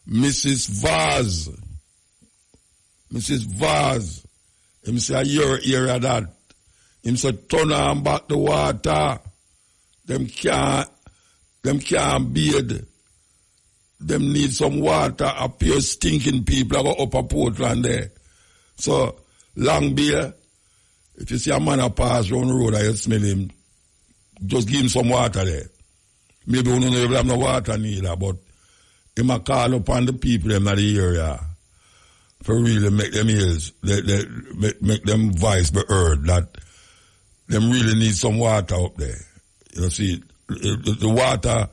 Mrs. Vaz. Mrs. Vaz. Him say, you're of that. Him say, turn on back the water. Them can't bathe. Them need some water. Up here stinking people go up a Portland there. So, Long Beer, if you see a man a pass round the road and you smell him, just give him some water there. Maybe we don't even have no water neither, but he might call upon the people in the area for really make them ears, make them voice be heard that them really need some water up there. You see, the water,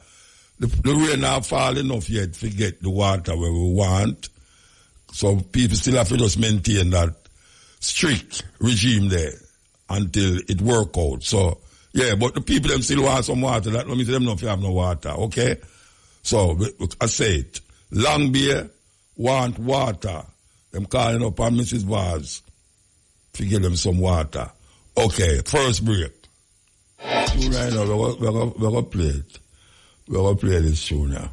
the rain not fall enough yet to get the water where we want. So people still have to just maintain that strict regime there until it work out. So, yeah, but the people them still want some water. That don't mean them not have no water, okay? So, I say it. Long Beer want water. Them calling up on Mrs. Vaz to give them some water. Okay, first break. Tune right now, we're going to play it. We're going to play this tune now.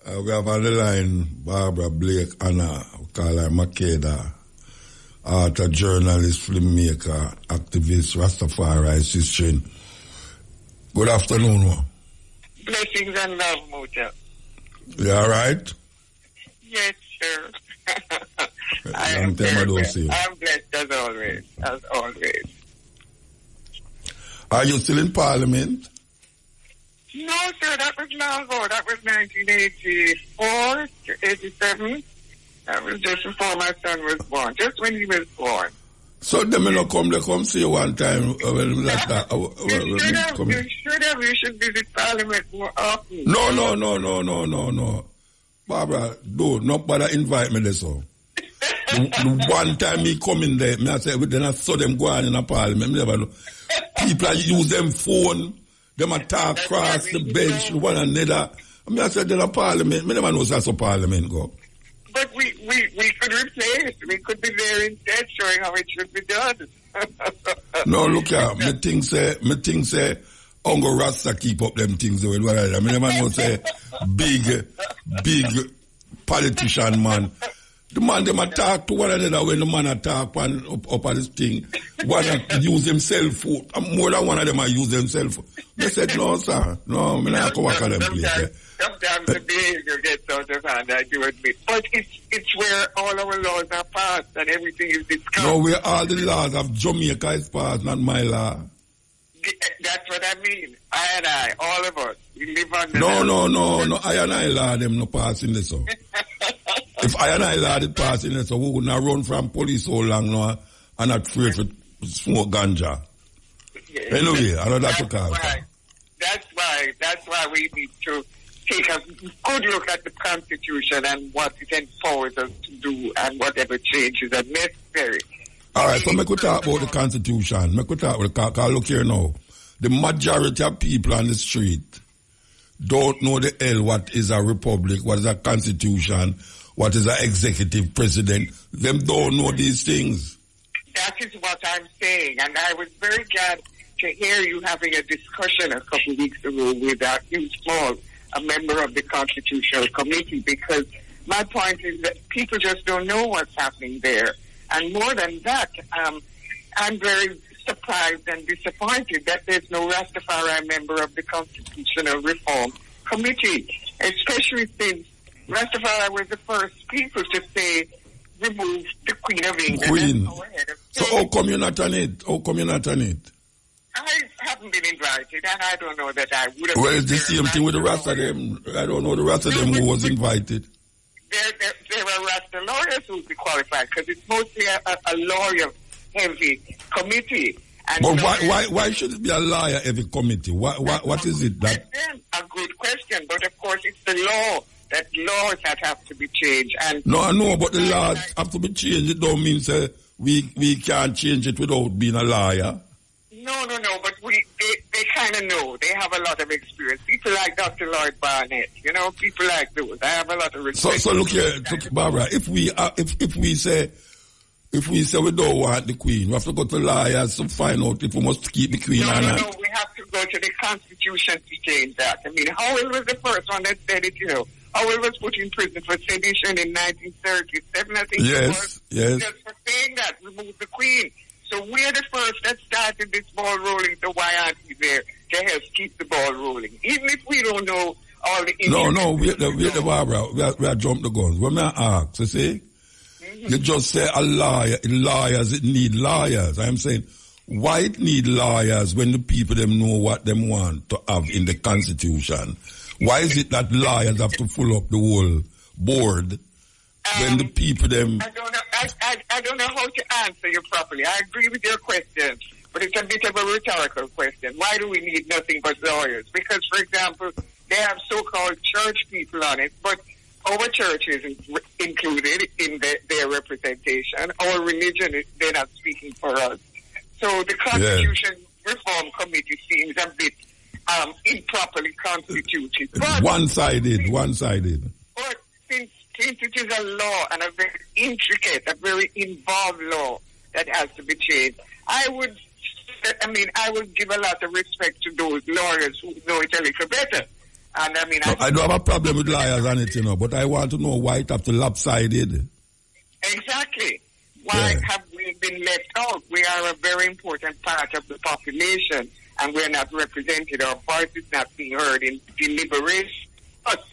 We have on the line Barbara Blake Anna, we call her Makeda, author, journalist, filmmaker, activist, Rastafari, sister. Good afternoon, ma. Blessings and love, Muta. You all right? Yes, sir. I'm blessed as always, Are you still in Parliament? No, sir, that was long ago. That was 1984 to 87. That was just before my son was born, just when he was born. So them will come see you one time when that. You should have. You should visit Parliament more often. No. Barbara, not bother invite me there, so. the one time me come in there, me I say, then I saw them go on in a Parliament. Me never know. People use them phone, them attack across the bench, one another. I mean, I said, then a Parliament. Me never know that's a Parliament go. But we could replace. We could be there instead, showing how it should be done. No, look here. Me think say, Uncle Rasta keep up them things doing what I never know say big politician man. The man them attack to one another when the man attack one up at this thing. One use himself more than one of them use themselves. They said, no, sir. No, me not come back at them place. Sometimes the behavior gets out of hand, I do admit. But it's where all our laws are passed and everything is discussed. No, where all the laws of Jamaica is passed, not my law. That's what I mean. I, all of us, we live under No. I and I law them no passing this so. If I and I law did passing this so, we would not run from police so long no, and not afraid to smoke ganja. Yeah, anyway, I know that's why. That's why we need to take a good look at the Constitution and what it empowers us to do and whatever changes are necessary. All right, so we could talk about the Constitution. We could talk about the because look here now. The majority of people on the street don't know the hell what is a republic, what is a constitution, what is an executive president. Them don't know these things. That is what I'm saying, and I was very glad to hear you having a discussion a couple of weeks ago with Hugh Small, a member of the Constitutional Committee, because my point is that people just don't know what's happening there. And more than that, I'm very surprised and disappointed that there's no Rastafari member of the Constitutional Reform Committee, especially since Rastafari was the first people to say, remove the Queen of England. Queen. So how come you're not on it? I haven't been invited, and I don't know that I would have. Well, it's the same thing with the rest of them. I don't know the rest of them who was invited. There are Rasta lawyers who will be qualified because it's mostly a lawyer-heavy committee. And but why should it be a lawyer-heavy committee? What is it that? A good question, but of course it's the law. That laws that have to be changed. And no, I know, but the laws have to be changed. It don't mean we can't change it without being a lawyer. No, but they kind of know. They have a lot of experience. People like Dr. Lloyd Barnett, people like those. I have a lot of respect. So look here, Barbara, if we say if we say we don't want the Queen, we have to go to lawyers to find out if we must keep the Queen or not. No, we have to go to the Constitution to change that. I mean, Howell was the first one that said it, you know. Howell was put in prison for sedition in 1937, I think it was. Yes. Just for saying that, remove the Queen. So we're the first that started this ball rolling, so why aren't we there to help keep the ball rolling? Even if we don't know all the... No, we're the Barbara. We are jump the guns. When I ask, you see, you just say a lawyer, lawyers, it need lawyers. I'm saying, why it need lawyers when the people them know what them want to have in the Constitution? Why is it that lawyers have to pull up the whole board when the people them... I don't know how to answer you properly. I agree with your question, but it's a bit of a rhetorical question. Why do we need nothing but lawyers? Because, for example, they have so-called church people on it, but our church is included in their representation. Our religion, they're not speaking for us. So the Constitution Reform Committee seems a bit improperly constituted. But one-sided. But since it is a law and a very intricate, a very involved law that has to be changed, I would give a lot of respect to those lawyers who know it a little better. And I don't have a problem with lawyers on it, you know, but I want to know why it have to lopsided. Exactly. Why have we been left out? We are a very important part of the population, and we're not represented. Our voice is not being heard in deliberation. But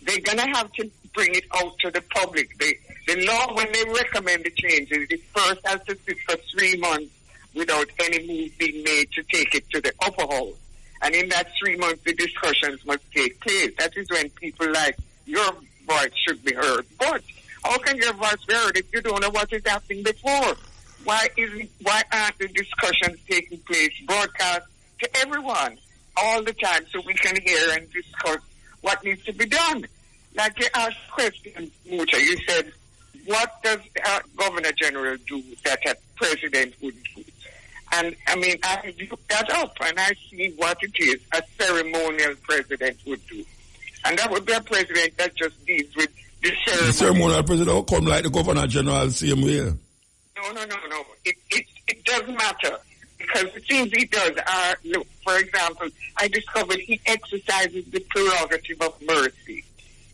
they're going to have to bring it out to the public. The law, when they recommend the changes, it first has to sit for 3 months without any move being made to take it to the upper house. And in that 3 months, the discussions must take place. That is when people like your voice should be heard. But how can your voice be heard if you don't know what is happening before? Why aren't the discussions taking place, broadcast to everyone all the time so we can hear and discuss what needs to be done? Like you asked a question, Muta, you said, what does a Governor General do that a president would do? And I look that up and I see what it is a ceremonial president would do. And that would be a president that just deals with the ceremony. The ceremonial president will come like the Governor General same way. No. It doesn't matter. Because the things he does are, look, for example, I discovered he exercises the prerogative of mercy.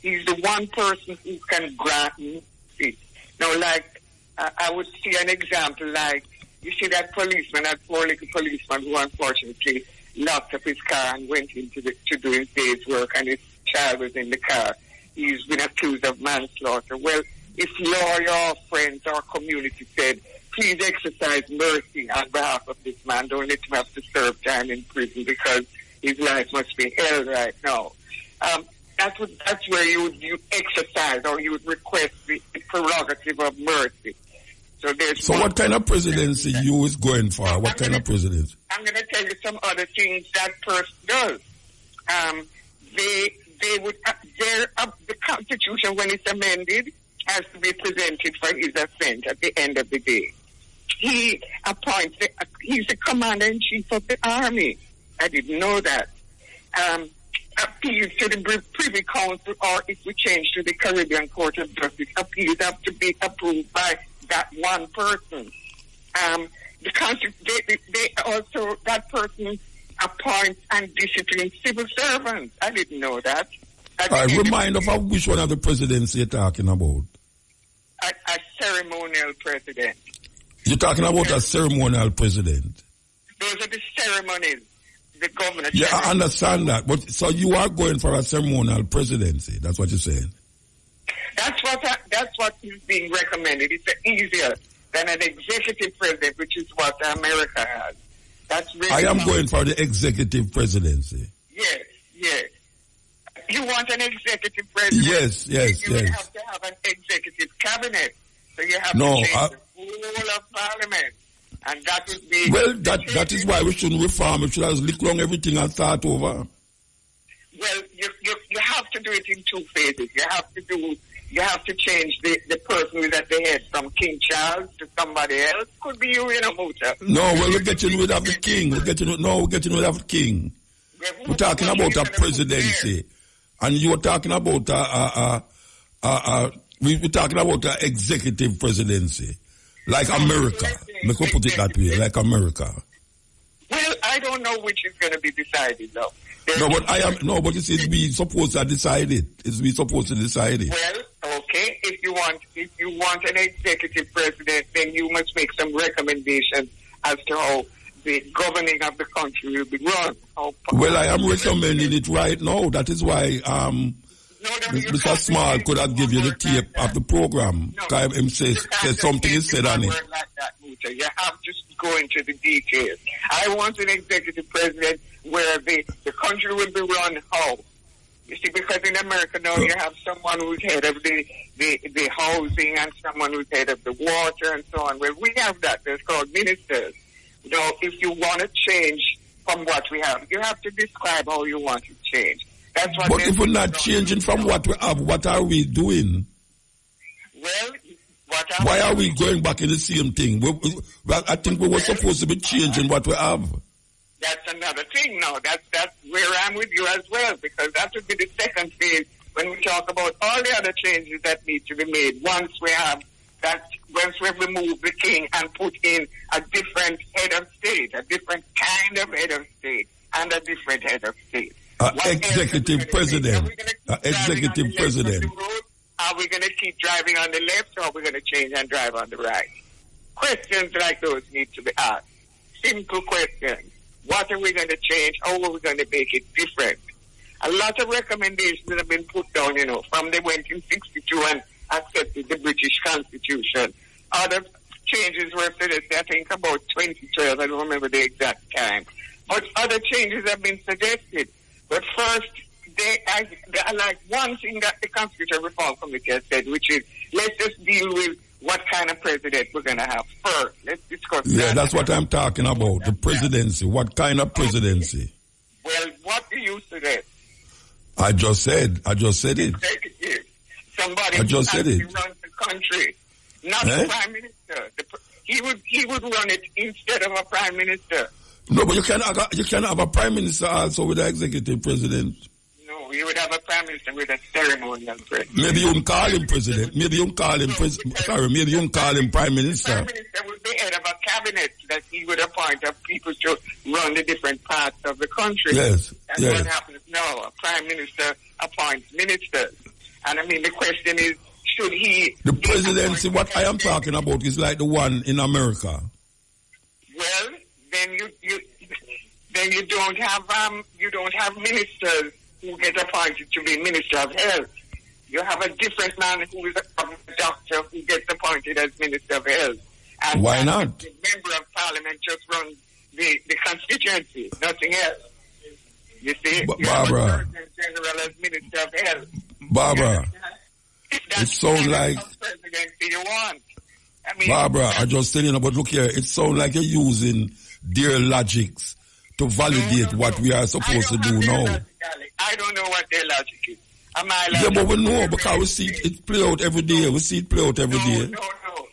He's the one person who can grant mercy. Now, like, I would see an example like, you see that policeman, that poor little policeman who unfortunately locked up his car and went into to do his day's work and his child was in the car. He's been accused of manslaughter. Well, if lawyer or friends or community said, please exercise mercy on behalf of this man, don't let him have to serve time in prison because his life must be held right now. That's where you exercise or you would request the prerogative of mercy. So what kind of presidency you is going for? What kind of presidency? I'm going to tell you some other things that person does. The Constitution, when it's amended, has to be presented for his assent at the end of the day. He appoints, he's the commander-in-chief of the army. I didn't know that. Appeals to the Privy Council, or if we change to the Caribbean Court of Justice, appeals have to be approved by that one person. They also, that person appoints and disciplines civil servants. I didn't know that. Remind of which one of the presidency you're talking about. A ceremonial president. You're talking about a ceremonial president. Those are the ceremonies. The governor. Yeah, I understand that. But so you are going for a ceremonial presidency. That's what you're saying. That's what is being recommended. It's easier than an executive president, which is what America has. That's really I am going for the executive presidency. Yes. You want an executive president? Yes. You have to have an executive cabinet. So you have to change the whole of parliament. And that is the... Well, that is why we shouldn't reform. We should have licked long everything and start over. Well, you have to do it in two phases. You have to change the person who is at the head from King Charles to somebody else. Could be you, Muta. No, well, we're getting rid of the king. We're getting rid of the king. We're talking about a presidency. And you were talking about we're talking about an executive presidency. Like America. Me could put it that way, like America. Well, I don't know which is going to be decided, though. But you see, we supposed to decide it. It's we supposed to decide it. Well, okay. If you want an executive president, then you must make some recommendations as to how the governing of the country will be run. Well, I am recommending it right now. That is why Mr. Small could have given you the tape of the program. Him says something he said on it. Like that, you have to go into the details. I want an executive president where the country will be run how? You see, because in America now you have someone who's head of the housing and someone who's head of the water and so on. Well, we have that. They're called ministers. Now, if you want to change from what we have, you have to describe how you want to change. That's what. But if we're not changing from what we have, what are we doing? Well, why are we going back in the same thing? I think we were supposed to be changing what we have. That's another thing now. That's where I'm with you as well, because that would be the second phase when we talk about all the other changes that need to be made. Once we've removed the king and put in a different head of state, a different kind of head of state, and a different head of state. Executive president. Executive president. Are we going to keep driving on the left, or are we going to change and drive on the right? Questions like those need to be asked. Simple questions. What are we going to change? How are we going to make it different? A lot of recommendations have been put down, from they went in 62 and accepted the British Constitution. Other changes were suggested, I think, about 2012. I don't remember the exact time. But other changes have been suggested. But first, they are like one thing that the Constitutional Reform Committee has said, which is, let's just deal with what kind of president we're going to have first. Let's discuss that. Yeah, that's what I'm talking about, the presidency. What kind of presidency? Well, what do you suggest? I just said it. Executive. Somebody I just said it. Who runs the country, not the prime minister. He would run it instead of a prime minister. No, but you can have a prime minister also with an executive president. No, you would have a prime minister with a ceremonial president. Maybe you wouldn't call him president. Maybe you wouldn't call him maybe you wouldn't call him prime minister. The prime minister would be head of a cabinet that he would appoint of people to run the different parts of the country. Yes. That's what happens now. A prime minister appoints ministers. And I mean, the question is, should he... The presidency, what I am talking about is like the one in America. Well, then you don't have ministers who get appointed to be Minister of Health. You have a different man who is a doctor who gets appointed as Minister of Health. And why not? The member of Parliament just runs the constituency, nothing else. You see, Barbara. You have a General as Minister of Health. Barbara, it sounds like... presidency you want. I mean, Barbara, I just telling you, but look here, it sounds like you're using their logics to validate what we are supposed to do now. I don't know what their logic is. Yeah, but we know because we see it play out every day. We see it play out every day. No.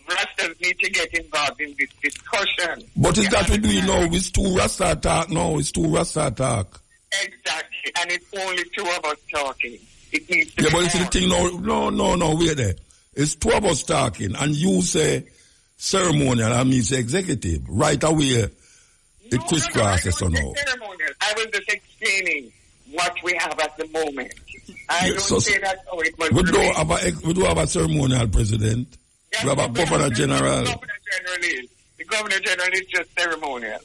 Rastas need to get involved in this discussion. But is that what we do now? It's too Rasta talk now. It's too Rasta talk. Exactly. And it's only two of us talking. It needs to be but it's the thing no, wait there. It's two of us talking and you say ceremonial and me say executive. Right away, it crisscrosses somehow. Ceremonial. I was just explaining what we have at the moment. I don't say that it must we do have a ceremonial president. Yes, we have a governor general. The governor general is just ceremonial.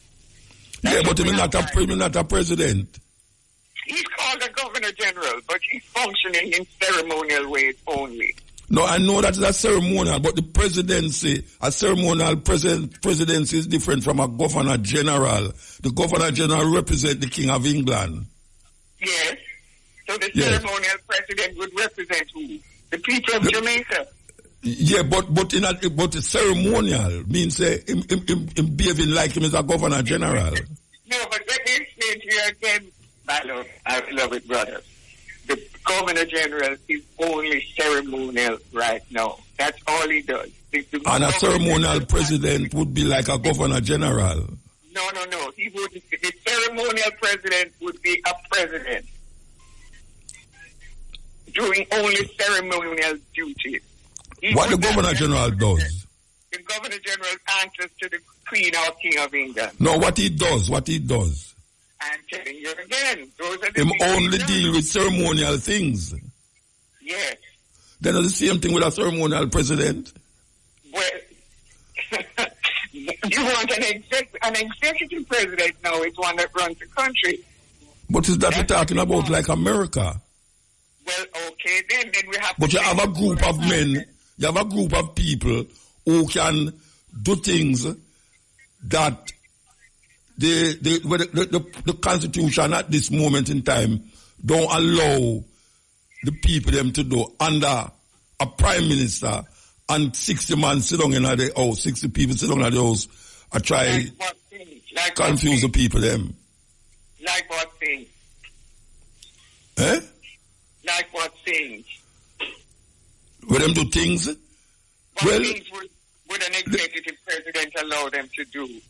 Yeah, but he's not a president. He's called a governor general, but he's functioning in ceremonial ways only. No, I know that is a ceremonial, but the presidency, a ceremonial presidency is different from a governor general. The governor general represents the King of England. Yes. So the ceremonial president would represent who? The people of Jamaica. Yeah, but ceremonial means him behaving like him as a governor general. No, but let me explain to you again. I love it, brother. The governor general is only ceremonial right now. That's all he does. And a ceremonial president would be like a governor general. No. He wouldn't. The ceremonial president would be a president doing only ceremonial duties. What the governor general does? the Governor General answers to the Queen or King of England. No, what he does. I'm telling you again. Those are the Him things only he deal does. with ceremonial things. Yes. Then it's the same thing with a ceremonial president. Well, you want an executive president now is one that runs the country. But is that we're talking about like America? Well, okay, then we have. But you have a group of men, you have a group of people who can do things that the Constitution at this moment in time don't allow the people them to do under a prime minister and 60 men sit down in the house, 60 people sit down in the house and try like confuse the people them. Like what things? Eh? Like what things? Where them do things? What things would an executive president allow them to do?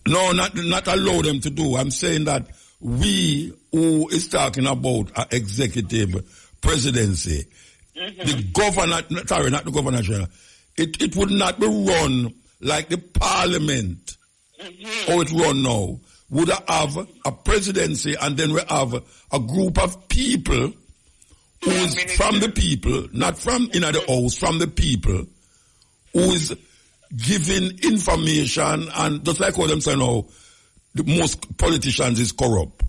No, not allow them to do. I'm saying that we who is talking about an executive presidency, the governor, sorry, not the governor general, it would not be run like the parliament, how it run now. Would have a presidency and then we have a group of people who is from the people, not from in the house, from the people, who is giving information and just like how them say now, the most politicians is corrupt.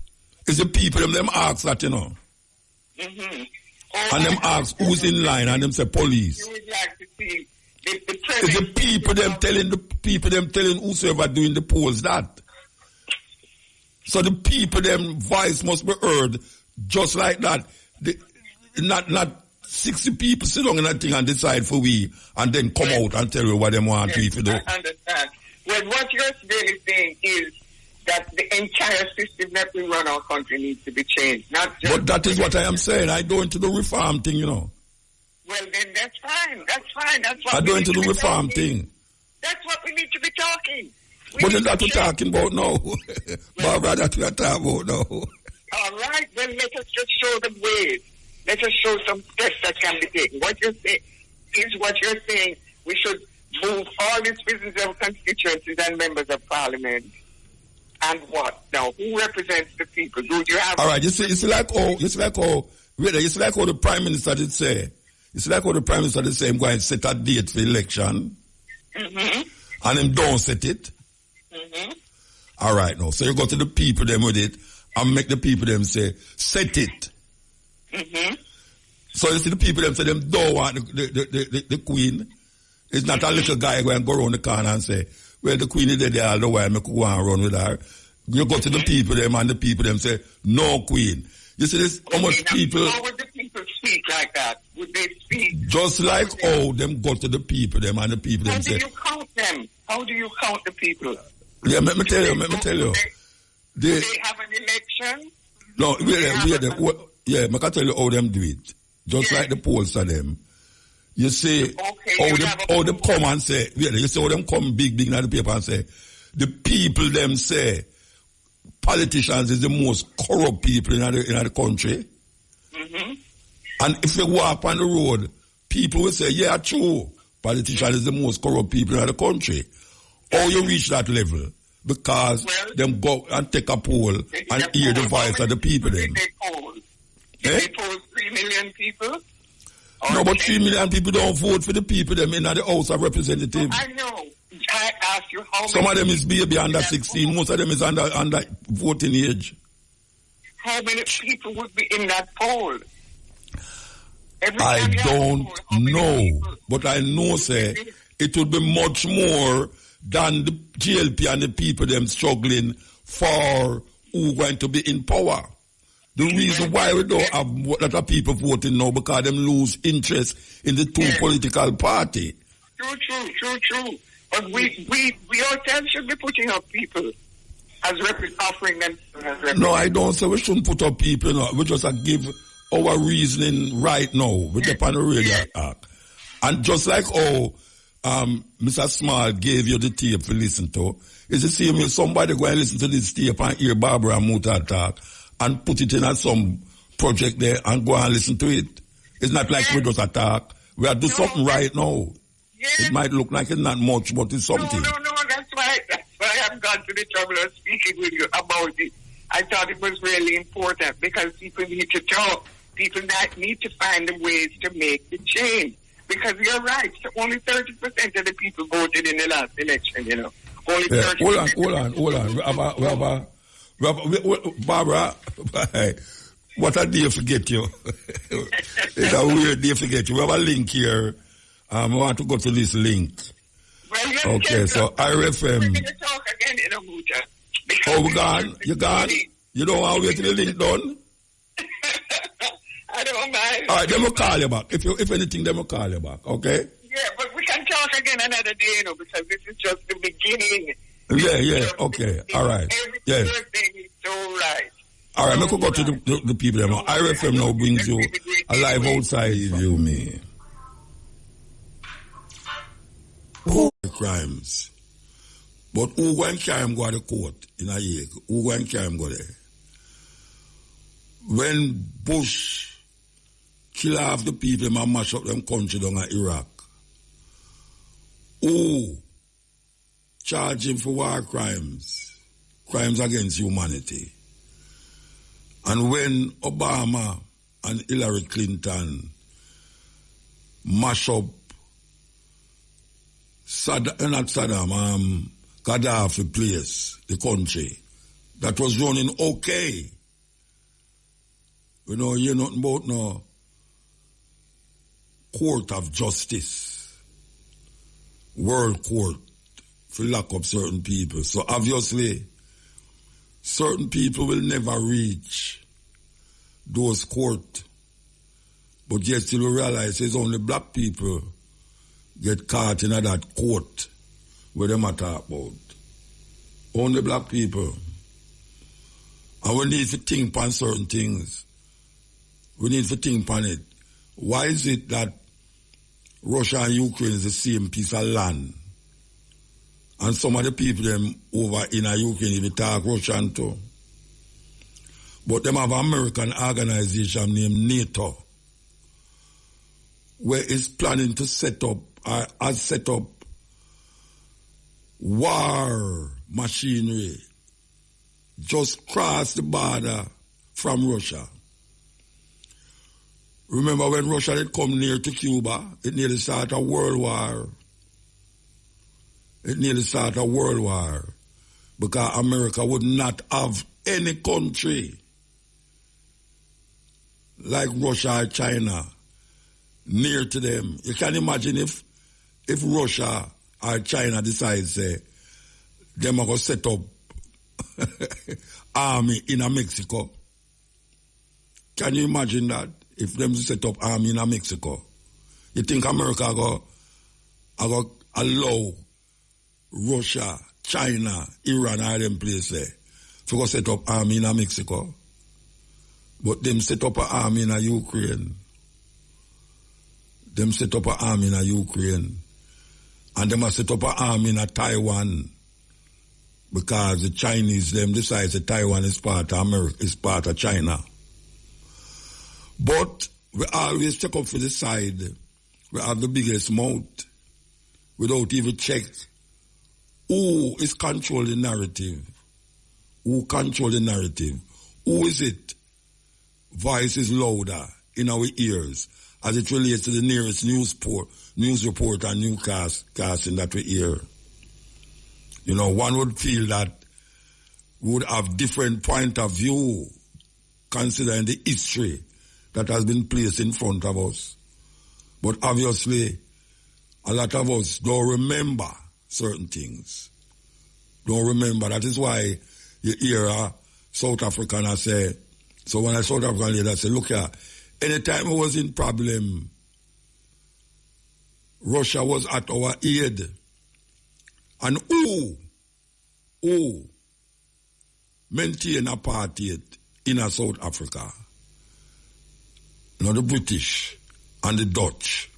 It's the people them ask that, you know. And them ask who's in line and them say police. You would like to see the It's the people them telling whosoever doing the polls that. So the people them voice must be heard just like that. Not 60 people sit down in that thing and decide for we and then come out and tell you what they want people to do. I understand. Well, what you're really saying is that the entire system that we run our country needs to be changed. Not just but that is what I am saying. I go into the reform thing, you know. Well, then that's fine. That's fine. That's what I go into the reform thing. That's what we need to be talking. But is that what we're talking about now? Barbara, that we are talking about now. All right, then let us just show them ways. Let us show some steps that can be taken. What you're saying, we should move all these business of constituencies and members of parliament. And what? Now, who represents the people? Do you have... All right, you see like how the Prime Minister did say, I'm going to set a date for election. And him don't set it. All right, now. So you go to the people them with it and make the people them say, set it. So you see the people them say them don't want the Queen. It's not a little guy going to go around the corner and say, well, the Queen is there all the while, I could go and run with her. You go to the people them and the people them say, no Queen. You see this, how much people... How would the people speak like that? Would they speak? Just like how them go to the people them and the people them say... How do you count them? How do you count the people? Yeah, let me tell you. Do they have an election? No, yeah, I can tell you how them do it. Just like the polls of them. You see, how they come and say, you see how them come big in the paper and say, the people them say, politicians is the most corrupt people in the country. And if you walk on the road, people will say, yeah, true, politicians is the most corrupt people in the country. How you reach that level? Because them go and take a poll and hear the voice of the people then. Did they poll 3 million people? No, but 3 million people don't vote for the people them in the House of Representatives. I know. I asked you how many... Some of them is baby under 16. Most of them is under voting age. How many people would be in that poll? I don't know. But I know, say, it would be much more than the GLP and the people them struggling for who going to be in power. The reason why we don't have a lot of people voting now because them lose interest in the two political party. True. But we ourselves should be putting up people as offering them as representatives. No, I don't say we shouldn't put up people. No. We just give our reasoning right now. We depend on the radio act. And just like how Mr. Small gave you the tape to listen to, it's the same way somebody go and listen to this tape and hear Barbara Muta talk and put it in some project there and go and listen to it. It's not like we just attack. We are doing something right now. It might look like it's not much, but it's something. No, that's why I've gone to the trouble of speaking with you about it. I thought it was really important because people need to talk. People need to find the ways to make the change. Because you're right, so only 30% of the people voted in the last election, you know. Only 30%. Hold on. Barbara, what a day forget you. It's a weird day forget you. We have a link here. I want to go to this link. Well, okay, so RFM. We're going to talk again in Abuja. Oh, we gone? You gone? You don't want to wait till the link done? I don't mind. All right, then we'll call you back. If anything, then we'll call you back, okay? Yeah, but we can talk again another day, you know, because this is just the beginning. Yeah, okay. All right. Everything is so right. All right, let's go to the people. RFM now brings you alive outside. You me. Crimes. But who go and carry him go to court in a year? Who go and carry him go there? When Bush kill half the people and mash up them country down in Iraq, who charge him for war crimes against humanity? And when Obama and Hillary Clinton mash up Gaddafi place, the country, that was running okay. You know, you're nothing about no court of justice, world court, for lock up certain people. So obviously, certain people will never reach those court. But yet still we realize it's only black people get caught in that court where they matter about. Only black people. And we need to think on certain things. We need to think on it. Why is it that Russia and Ukraine is the same piece of land? And some of the people them over in Ukraine even talk Russian too. But them have an American organization named NATO, where it's planning to set up or has set up war machinery just cross the border from Russia. Remember when Russia had come near to Cuba, it nearly started a world war. It nearly started a world war because America would not have any country like Russia or China near to them. You can imagine if Russia or China decides them are going to set up army in Mexico. Can you imagine that? If them set up army in Mexico, you think America go allow Russia, China, Iran, all them places to go set up army in Mexico? But them set up an army in Ukraine. Them set up an army in Ukraine. And them set up an army in Taiwan. Because the Chinese, them decide that Taiwan is part of America, is part of China. But we always check up for the side. We have the biggest mouth. Without even check who is controlling the narrative. Who control the narrative? Who is it? Voice is louder in our ears as it relates to the nearest news report and newscasting that we hear. You know, one would feel that we would have different point of view considering the history that has been placed in front of us. But obviously, a lot of us don't remember certain things. Don't remember. That is why you hear a South African say, so when a South African leader say, look here, anytime I was in problem, Russia was at our aid. And who maintain apartheid in South Africa? You know, the British and the Dutch.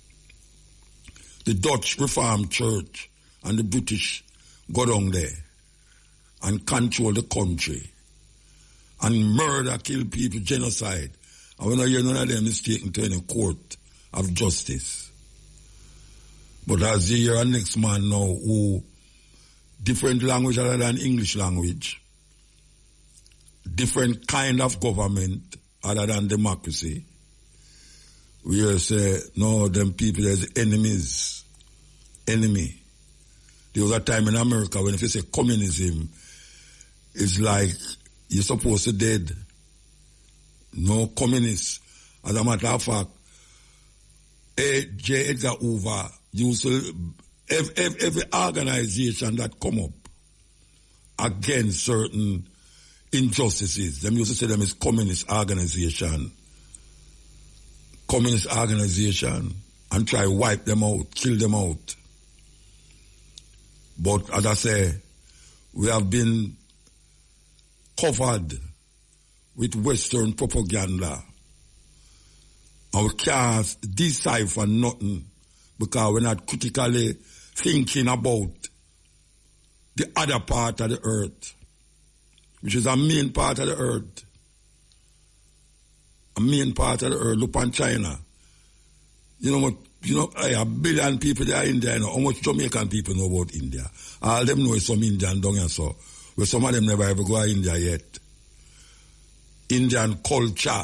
The Dutch Reformed Church and the British go down there and control the country and murder, kill people, genocide. And when I hear none of them is taken to any court of justice. But as you hear a next man now who different language other than English language, different kind of government other than democracy, we say, no, them people, there's enemies. Enemy. There was a time in America when if you say communism, it's like you're supposed to dead. No communists. As a matter of fact, J. Edgar Hoover used to, every organization that come up against certain injustices, them used to say them is communist organization. Communist organization, and try wipe them out, kill them out. But as I say, we have been covered with Western propaganda. And we can't decipher nothing because we're not critically thinking about the other part of the earth, which is a main part of the earth. A main part of the earth. Look on China. You know what? You know, a billion people there in India. You know, how much Jamaican people know about India? All them know is some Indian down here, so. But some of them never ever go to India yet. Indian culture.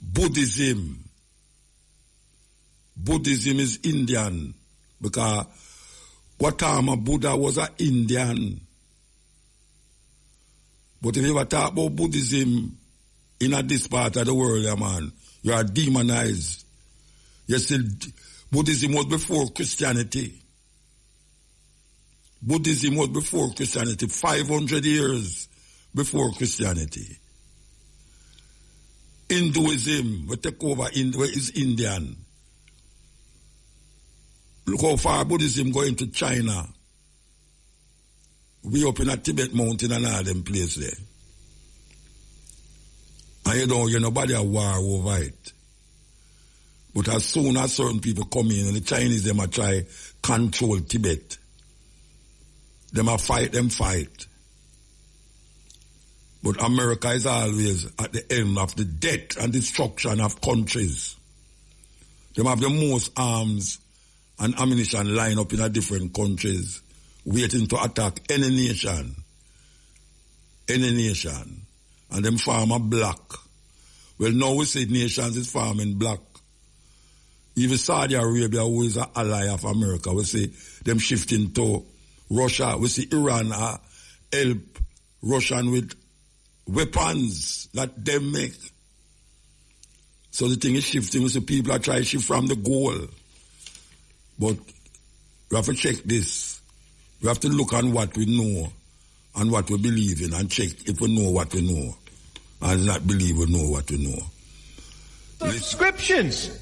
Buddhism. Buddhism is Indian. Because Gautama Buddha was an Indian. But if you ever talk about Buddhism in this part of the world, man, you are demonized. Yes, Buddhism was before Christianity. Buddhism was before Christianity, 500 years before Christianity. Hinduism will take over, is Indian. Look how far Buddhism going to China. We up in a Tibet mountain and all them place there. And you don't hear nobody a war over it. But as soon as certain people come in and the Chinese them a try control Tibet, them a fight. But America is always at the end of the death and destruction of countries. Them have the most arms and ammunition lined up in a different countries, waiting to attack any nation. Any nation. And them farm a black. Well, now we see nations is farming black. Even Saudi Arabia, who is an ally of America, we see them shifting to Russia. We see Iran help Russian with weapons that they make. So the thing is shifting. We see people are trying to shift from the goal. But we have to check this. We have to look on what we know and what we believe in and check if we know what we know and not believe we know what we know. Subscriptions.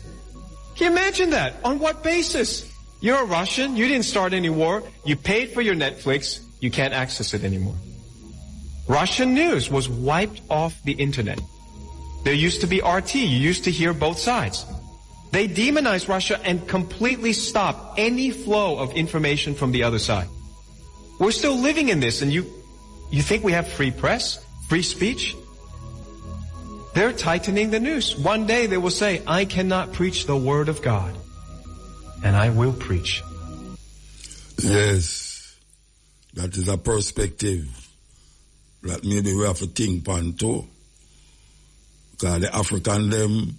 Can you imagine that? On what basis? You're a Russian. You didn't start any war. You paid for your Netflix. You can't access it anymore. Russian news was wiped off the internet. There used to be RT. You used to hear both sides. They demonized Russia and completely stopped any flow of information from the other side. We're still living in this, and you think we have free press, free speech? They're tightening the noose. One day they will say, I cannot preach the word of God. And I will preach. Yes. That is a perspective that maybe we have to think on too. Because the African them,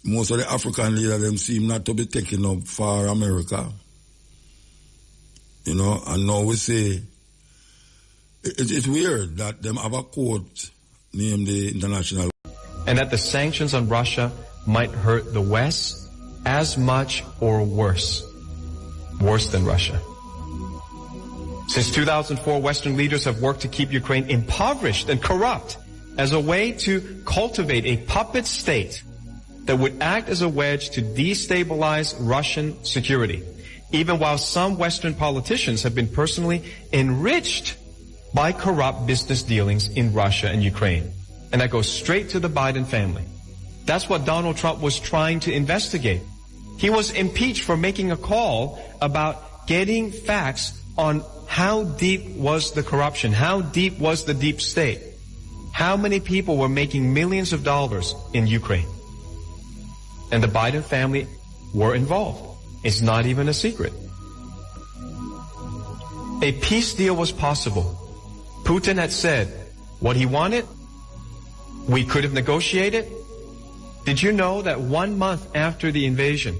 most of the African leaders them seem not to be taking up for America. You know, and now we say, it's weird that them have a quote named the international. And that the sanctions on Russia might hurt the West as much or worse. Worse than Russia. Since 2004, Western leaders have worked to keep Ukraine impoverished and corrupt as a way to cultivate a puppet state that would act as a wedge to destabilize Russian security, even while some Western politicians have been personally enriched by corrupt business dealings in Russia and Ukraine. And that goes straight to the Biden family. That's what Donald Trump was trying to investigate. He was impeached for making a call about getting facts on how deep was the corruption, how deep was the deep state, how many people were making millions of dollars in Ukraine. And the Biden family were involved. It's not even a secret. A peace deal was possible. Putin had said what he wanted. We could have negotiated. Did you know that 1 month after the invasion,